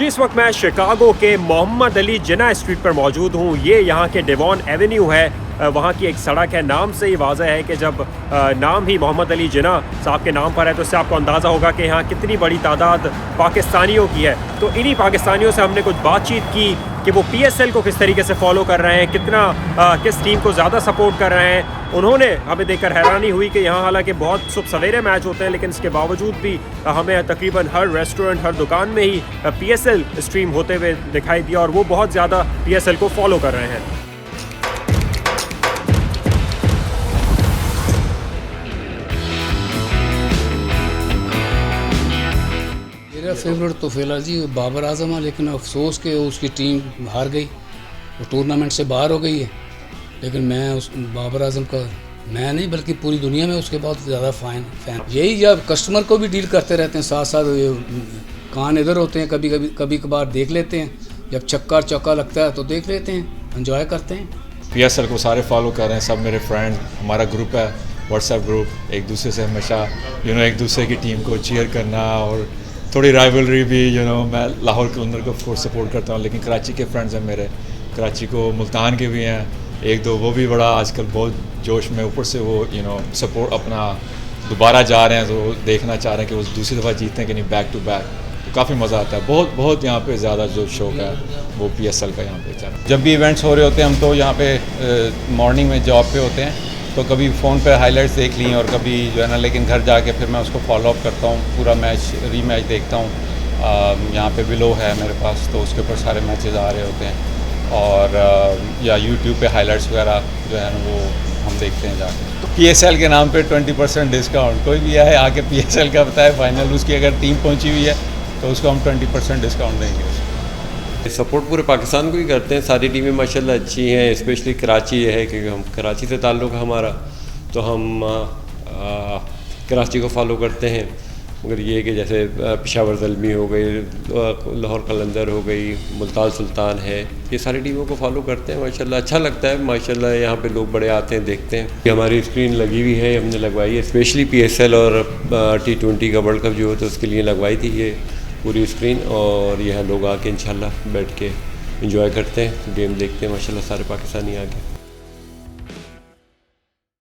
जी, इस वक्त मैं शिकागो के मोहम्मद अली जिन्ना स्ट्रीट पर मौजूद हूँ। ये यहाँ के डेवॉन एवेन्यू है, वहाँ की एक सड़क है। नाम से ही वाज़ह है कि जब नाम ही मोहम्मद अली जिन्ना साहब के नाम पर है तो इससे आपको अंदाज़ा होगा कि यहाँ कितनी बड़ी तादाद पाकिस्तानियों की है। तो इन्हीं पाकिस्तानियों से हमने कुछ बातचीत की कि वो पीएसएल को किस तरीके से फॉलो कर रहे हैं, किस टीम को ज़्यादा सपोर्ट कर रहे हैं। उन्होंने हमें देखकर हैरानी हुई कि यहाँ हालांकि बहुत सुबह सवेरे मैच होते हैं, लेकिन इसके बावजूद भी हमें तकरीबन हर रेस्टोरेंट, हर दुकान में ही पीएसएल स्ट्रीम होते हुए दिखाई दिया और वो बहुत ज़्यादा पीएसएल को फॉलो कर रहे हैं। मेरा फेवरेट तो फिलहाल जी बाबर आजम है, लेकिन अफसोस के उसकी टीम हार गई, वो टूर्नामेंट से बाहर हो गई है। लेकिन मैं उस बाबर आजम का मैं नहीं बल्कि पूरी दुनिया में उसके बहुत ज़्यादा फैन यही जब कस्टमर को भी डील करते रहते हैं, साथ साथ कान इधर होते हैं, कभी कभार देख लेते हैं, जब छक्का चौका लगता है तो देख लेते हैं, एंजॉय करते हैं। पीएसएल को सारे फॉलो कर रहे हैं, सब मेरे फ्रेंड, हमारा ग्रुप है व्हाट्सएप ग्रुप, एक दूसरे से हमेशा एक दूसरे की टीम को चीयर करना और थोड़ी राइवलरी भी मैं लाहौर के अंदर को फोर्स सपोर्ट करता हूँ, लेकिन कराची के फ्रेंड्स हैं मेरे, कराची को मुल्तान के भी हैं एक दो, वो भी बड़ा आजकल बहुत जोश में, ऊपर से वो सपोर्ट अपना दोबारा जा रहे हैं तो देखना चाह रहे हैं कि वो दूसरी दफ़ा जीतते हैं कि नहीं, बैक टू बैक। तो काफ़ी मज़ा आता है, बहुत यहाँ पे ज़्यादा जो शौक है वो पीएसएल का यहाँ पे। जब भी इवेंट्स हो रहे होते हैं हम तो यहाँ पे मॉर्निंग में जॉब पे होते हैं, तो कभी फ़ोन पे हाइलाइट्स देख ली और कभी जो है ना, लेकिन घर जाके फिर मैं उसको फॉलो अप करता हूँ, पूरा मैच रीमैच देखता हूँ। यहाँ पे विलो है मेरे पास, तो उसके ऊपर सारे मैचेस आ रहे होते हैं, और या यूट्यूब पे हाइलाइट्स वगैरह जो है ना वो हम देखते हैं जाके। तो पीएसएल के नाम पे 20% डिस्काउंट, कोई भी आए आके पीएसएल का बताए फाइनल, उसकी अगर टीम पहुँची हुई है तो उसको हम 20% डिस्काउंट देंगे। सपोर्ट पूरे पाकिस्तान को ही करते हैं, सारी टीमें माशाल्लाह अच्छी हैं, स्पेशली कराची ये है क्योंकि हम कराची से ताल्लुक़ है हमारा, तो हम कराची को फॉलो करते हैं। मगर ये कि जैसे पेशावर ज़ल्मी हो गई, लाहौर कलंदर हो गई, मुल्तान सुल्तान है, ये सारी टीमों को फॉलो करते हैं माशाल्लाह। अच्छा लगता है माशाल्लाह, यहाँ पे लोग बड़े आते हैं देखते हैं। ये हमारी स्क्रीन लगी हुई है, हमने लगवाई है, स्पेशली पीएसएल और T20 का वर्ल्ड कप जो होता है उसके लिए लगवाई थी ये पूरी स्क्रीन, और यह लोग आके इंशाल्लाह बैठ के एंजॉय करते हैं, गेम देखते हैं माशाल्लाह सारे पाकिस्तानी आके।